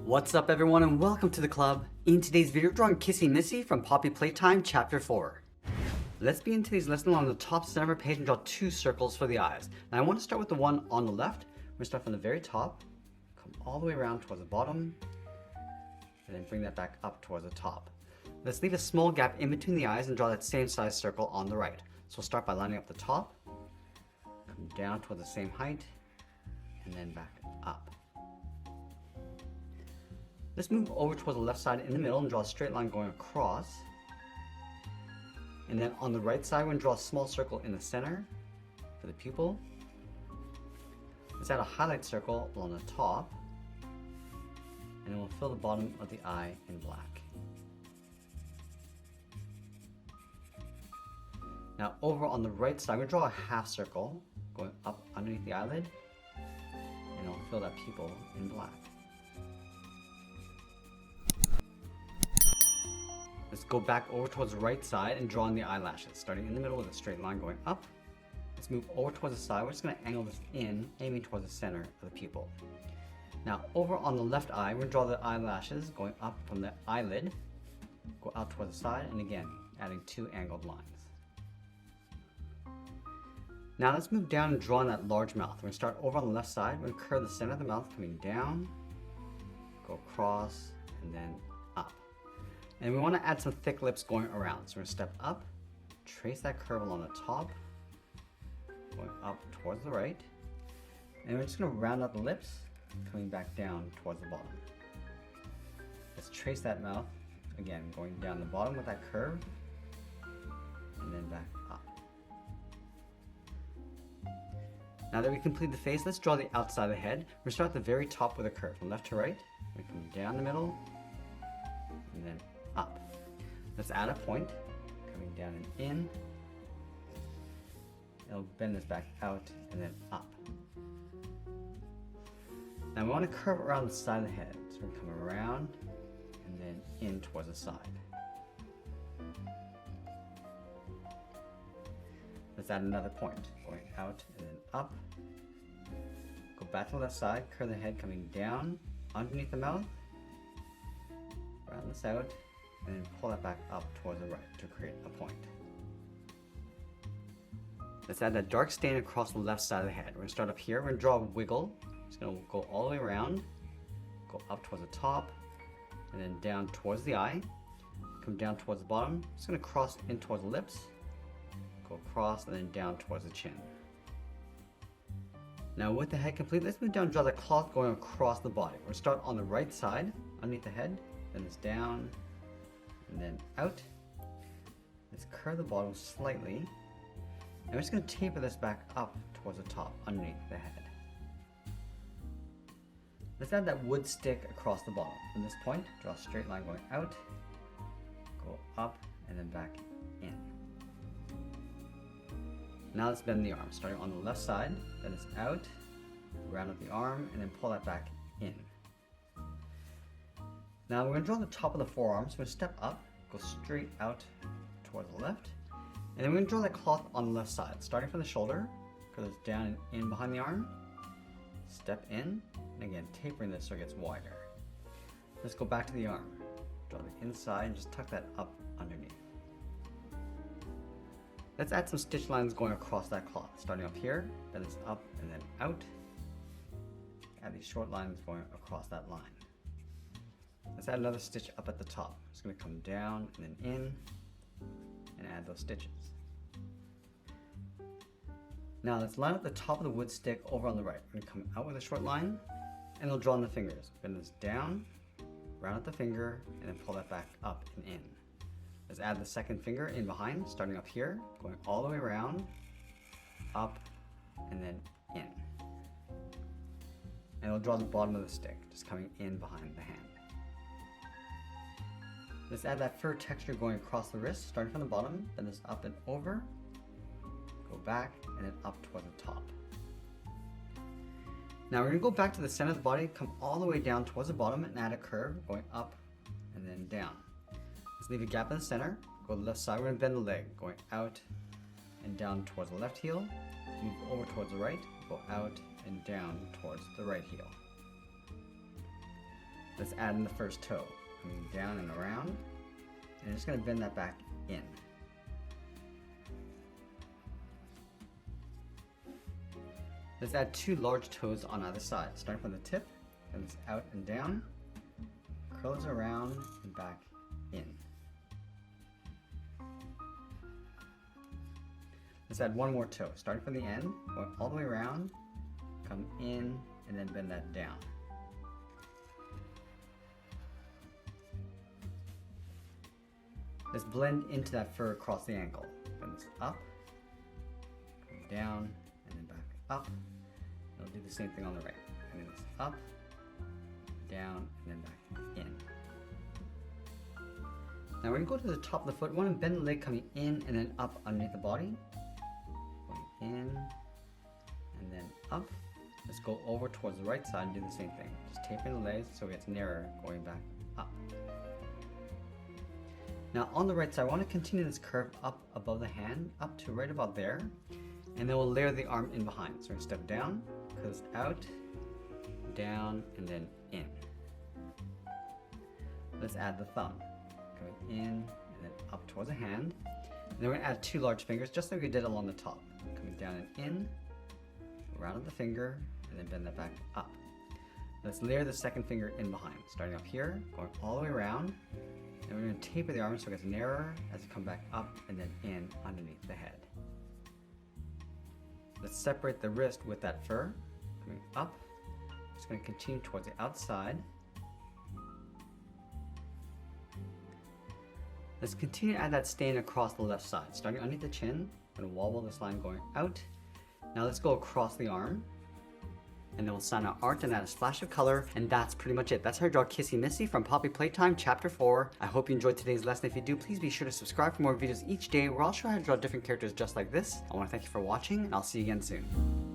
What's up everyone and welcome to the club. In today's video, drawing Kissy Missy from Poppy Playtime Chapter 4. Let's begin today's lesson along the top center of our page and draw two circles for the eyes. Now I want to start with the one on the left. We're going to start from the very top, come all the way around towards the bottom, and then bring that back up towards the top. Let's leave a small gap in between the eyes and draw that same size circle on the right. So we'll start by lining up the top, come down towards the same height, and then back up. Let's move over towards the left side in the middle and draw a straight line going across. And then on the right side, we're going to draw a small circle in the center for the pupil. Let's add a highlight circle along the top. And then we'll fill the bottom of the eye in black. Now over on the right side, we're going to draw a half circle going up underneath the eyelid. And we'll fill that pupil in black. Let's go back over towards the right side and draw in the eyelashes, starting in the middle with a straight line going up. Let's move over towards the side. We're just going to angle this in, aiming towards the center of the pupil. Now over on the left eye, we're going to draw the eyelashes going up from the eyelid, go out towards the side, and again, adding two angled lines. Now let's move down and draw in that large mouth. We're going to start over on the left side. We're going to curve the center of the mouth coming down, go across, and then up. And we want to add some thick lips going around. So we're going to step up, trace that curve along the top, going up towards the right. And we're just going to round out the lips, coming back down towards the bottom. Let's trace that mouth, again, going down the bottom with that curve, and then back up. Now that we complete the face, let's draw the outside of the head. We're going to start at the very top with a curve, from left to right. We're going to come down the middle, and then up. Let's add a point, coming down and in. It'll bend this back out and then up. Now we want to curve around the side of the head. So we're going to come around and then in towards the side. Let's add another point, going out and then up. Go back to the left side, curve the head coming down underneath the mouth. Round this out. And then pull that back up towards the right to create a point. Let's add that dark stain across the left side of the head. We're going to start up here. We're going to draw a wiggle. It's going to go all the way around, go up towards the top, and then down towards the eye. Come down towards the bottom. It's going to cross in towards the lips, go across, and then down towards the chin. Now with the head complete, let's move down and draw the cloth going across the body. We're going to start on the right side, underneath the head, then this down, and then out. Let's curve the bottom slightly. And we're just going to taper this back up towards the top, underneath the head. Let's add that wood stick across the bottom. From this point, draw a straight line going out, go up, and then back in. Now let's bend the arm, starting on the left side, then it's out, round up the arm, and then pull that back in. Now we're going to draw the top of the forearm, so we're going to step up, go straight out towards the left, and then we're going to draw that cloth on the left side, starting from the shoulder, goes down and in behind the arm, step in, and again tapering this so it gets wider. Let's go back to the arm, draw the inside and just tuck that up underneath. Let's add some stitch lines going across that cloth, starting up here, then it's up and then out. Add these short lines going across that line. Let's add another stitch up at the top. It's going to come down and then in and add those stitches. Now let's line up the top of the wood stick over on the right. We're going to come out with a short line and we'll draw in the fingers. Bend this down, round out the finger, and then pull that back up and in. Let's add the second finger in behind, starting up here, going all the way around, up, and then in. And we'll draw the bottom of the stick, just coming in behind the hand. Let's add that fur texture going across the wrist, starting from the bottom, then this up and over, go back, and then up toward the top. Now we're going to go back to the center of the body, come all the way down towards the bottom, and add a curve going up and then down. Let's leave a gap in the center, go to the left side, we're going to bend the leg, going out and down towards the left heel, move over towards the right, go out and down towards the right heel. Let's add in the first toe. Coming down and around. And just going to bend that back in. Let's add 2 large toes on either side. Starting from the tip, and it's out and down. Curls around and back in. Let's add 1 more toe. Starting from the end, going all the way around, come in, and then bend that down. Let's blend into that fur across the ankle. Bend this up, come down, and then back up. And we'll do the same thing on the right. And then it's up, down, and then back in. Now we're going to go to the top of the foot. We want to bend the leg coming in and then up underneath the body. Going in, and then up. Let's go over towards the right side and do the same thing. Just tapering the legs so it gets nearer, going back up. Now on the right side, I want to continue this curve up above the hand, up to right about there. And then we'll layer the arm in behind. So we're going to step down, curls out, down, and then in. Let's add the thumb. Going in, and then up towards the hand. And then we're going to add 2 large fingers, just like we did along the top. Coming down and in, around the finger, and then bend that back up. Let's layer the second finger in behind, starting up here, going all the way around. And we're going to taper the arm so it gets narrower as we come back up and then in underneath the head. Let's separate the wrist with that fur, coming up. Just going to continue towards the outside. Let's continue to add that stain across the left side, starting underneath the chin. I'm going to wobble this line going out. Now let's go across the arm. And then we'll sign our art and add a splash of color, and that's pretty much it. That's how I draw Kissy Missy from Poppy Playtime Chapter 4. I hope you enjoyed today's lesson. If you do, please be sure to subscribe for more videos each day where I'll show you how to draw different characters just like this. I want to thank you for watching, and I'll see you again soon.